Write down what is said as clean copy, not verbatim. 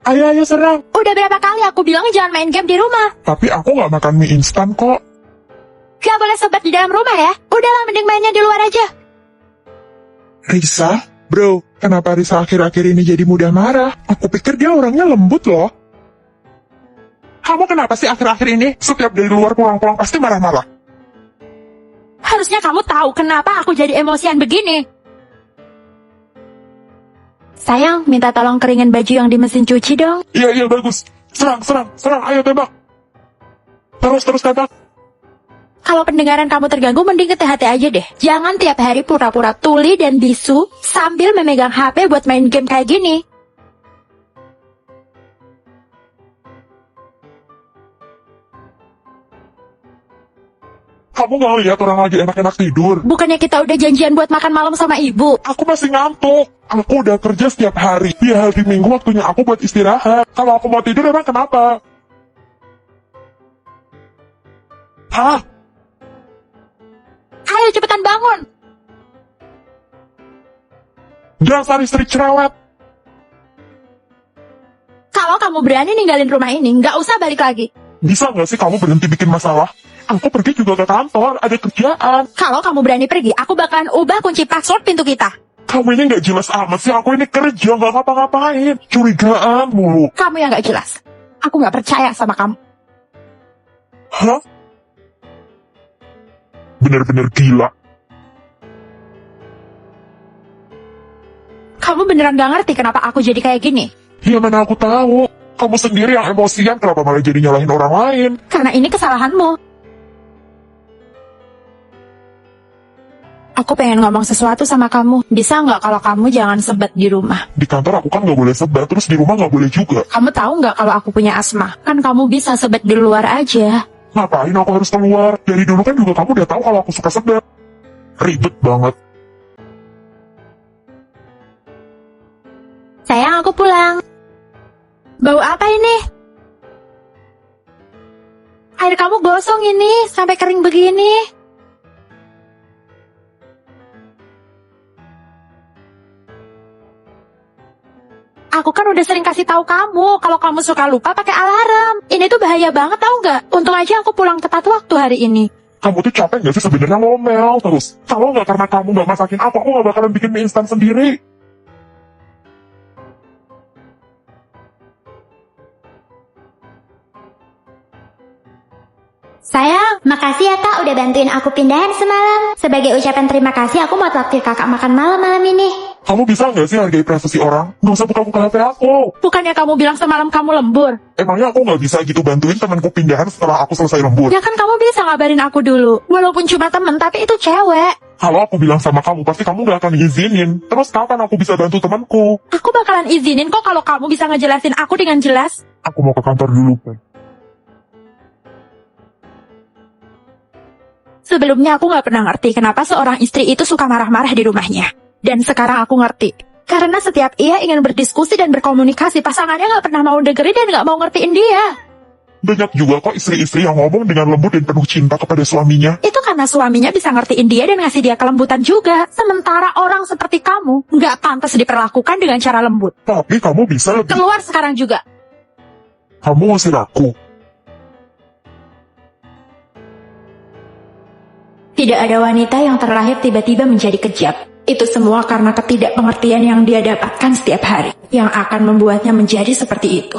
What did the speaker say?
Ayo serang. Udah berapa kali aku bilang jangan main game di rumah. Tapi aku nggak makan mie instan kok. Gak boleh sebat di dalam rumah ya. Udahlah, mending mainnya di luar aja. Risa? Bro, kenapa Risa akhir-akhir ini jadi mudah marah? Aku pikir dia orangnya lembut loh. Kamu kenapa sih akhir-akhir ini setiap dari luar pulang-pulang pasti marah-marah? Harusnya kamu tahu kenapa aku jadi emosian begini. Sayang, minta tolong keringin baju yang di mesin cuci dong. Iya bagus. Serang, ayo tembak. Terus tembak. Kalau pendengaran kamu terganggu, mending ke THT aja deh. Jangan tiap hari pura-pura tuli dan bisu sambil memegang HP buat main game kayak gini. Kamu gak lihat orang lagi enak-enak tidur? Bukannya kita udah janjian buat makan malam sama ibu? Aku masih ngantuk. Aku udah kerja setiap hari. Di hari Minggu waktunya aku buat istirahat. Kalau aku mau tidur emang kenapa? Hah? Ayo cepetan bangun. Dasar istri cerewet. Kalau kamu berani ninggalin rumah ini, nggak usah balik lagi. Bisa nggak sih kamu berhenti bikin masalah? Aku pergi juga ke kantor, ada kerjaan. Kalau kamu berani pergi, aku bakalan ubah kunci password pintu kita. Kamu ini nggak jelas amat sih, aku ini kerja, nggak ngapa-ngapain. Curigaan mulu. Kamu yang nggak jelas. Aku nggak percaya sama kamu. Hah? Bener-bener gila. Kamu beneran gak ngerti kenapa aku jadi kayak gini? Ya mana aku tahu. Kamu sendiri yang emosian, kenapa malah jadi nyalahin orang lain? Karena ini kesalahanmu. Aku pengen ngomong sesuatu sama kamu. Bisa nggak kalau kamu jangan sebat di rumah? Di kantor aku kan nggak boleh sebat, terus di rumah nggak boleh juga. Kamu tahu nggak kalau aku punya asma? Kan kamu bisa sebat di luar aja. Ngapain aku harus keluar? Dari dulu kan juga kamu udah tahu kalau aku suka sebat. Ribet banget. Sayang, aku pulang. Bau apa ini? Air kamu gosong ini, sampai kering begini. Aku kan udah sering kasih tahu kamu, kalau kamu suka lupa pakai alarm. Ini tuh bahaya banget, tahu nggak? Untung aja aku pulang tepat waktu hari ini. Kamu tuh capek nggak sih sebenarnya ngomel terus? Kalau nggak karena kamu nggak masakin aku nggak bakalan bikin mie instan sendiri. Sayang, makasih ya Kak udah bantuin aku pindahan semalam. Sebagai ucapan terima kasih, aku mau traktir kakak makan malam ini. Kamu bisa nggak sih hargai privasi orang? Nggak usah buka-buka HP aku. Bukannya kamu bilang semalam kamu lembur? Emangnya aku nggak bisa gitu bantuin temanku pindahan setelah aku selesai lembur? Ya kan kamu bisa ngabarin aku dulu. Walaupun cuma temen, tapi itu cewek. Kalau aku bilang sama kamu, pasti kamu nggak akan izinin. Terus kapan aku bisa bantu temanku? Aku bakalan izinin kok kalau kamu bisa ngejelasin aku dengan jelas. Aku mau ke kantor dulu, Pak. Sebelumnya aku gak pernah ngerti kenapa seorang istri itu suka marah-marah di rumahnya. Dan sekarang aku ngerti. Karena setiap ia ingin berdiskusi dan berkomunikasi, pasangannya gak pernah mau dengerin dan gak mau ngertiin dia. Banyak juga kok istri-istri yang ngomong dengan lembut dan penuh cinta kepada suaminya. Itu karena suaminya bisa ngertiin dia dan ngasih dia kelembutan juga. Sementara orang seperti kamu gak pantas diperlakukan dengan cara lembut. Tapi kamu bisa lebih... Keluar sekarang juga. Kamu ngusir aku. Tidak ada wanita yang terlahir tiba-tiba menjadi kejam. Itu semua karena ketidakpengertian yang dia dapatkan setiap hari, yang akan membuatnya menjadi seperti itu.